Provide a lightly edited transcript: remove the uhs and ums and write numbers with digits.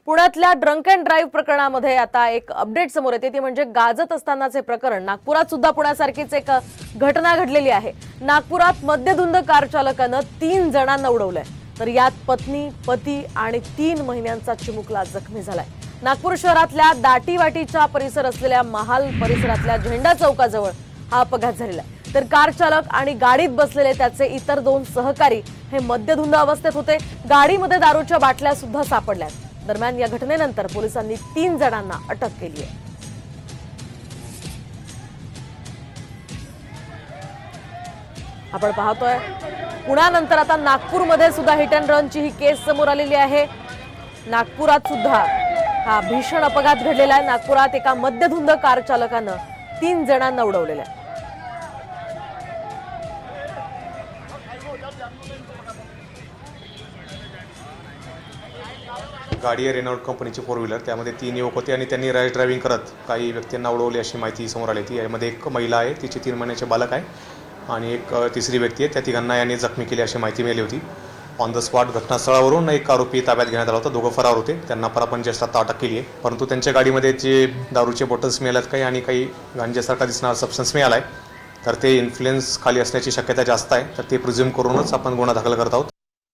पुण्यातल्या drunk and drive प्रकरणामध्ये आता एक अपडेट समोर येते ती म्हणजे गाजत असतानाचे प्रकरण। नागपुरात सुद्धा पुण्यासारखीच एक घटना घडलेली आहे। नागपुरात मद्यधुंद कार चालकाने 3 जणांना उडवलंय, तर यात पत्नी, पती आणि 3 महिन्यांचा चिमुकला जखमी झालाय। नागपूर शहरातल्या दाटीवाटीचा परिसर असलेल्या महाल परिसरातल्या झेंडा चौकाजवळ हा अपघात झालेला आहे। तर कार चालक आणि गाडीत बसलेले त्याचे इतर 2 सहकारी हे मद्यधुंद अवस्थेत होते। गाडीमध्ये दारूच्या बाटल्या सुद्धा सापडल्यात। दरम्यान या घटनेनंतर पोलिसांनी 3 जणांना अटक केली आहे। आपण पाहतोय पुण्यानंतर आता नागपूरमध्ये सुद्धा हिट अँड रनची ही केस समोर आलेली आहे। नागपुरात सुद्धा हा भीषण अपघात घडलेला आहे। नागपुरात एका मद्यधुंद कार चालकानं 3 जणांना उडवलेलं आहे। गाडी आहे रेनॉल्ट कंपनीची 4 व्हीलर, त्यामध्ये 3 युवक होते आणि त्यांनी रॅश ड्रायव्हिंग करत काही व्यक्तींना उडवली अशी माहिती समोर आली होती। यामध्ये एक महिला आहे, तिचे 3 महिन्याचे बालक आहे आणि एक तिसरी व्यक्ती आहे, त्या तिघांना यांनी जखमी केली अशी माहिती मिळाली होती। ऑन द स्पॉट घटनास्थळावरून एक आरोपी ताब्यात घेण्यात आला होता। दोघं फरार होते, त्यांना परापंचेस आता अटक केली आहे। परंतु त्यांच्या गाडीमध्ये जे दारूचे बॉटल्स मिळाल्यात काही आणि काही गांजेसारखा दिसणारा सबस्टन्स मिळाला आहे, तर ते इन्फ्लुएन्स खाली असण्याची शक्यता जास्त आहे। तर ते प्रिझ्युम करूनच आपण गुन्हा दाखल करत आहोत।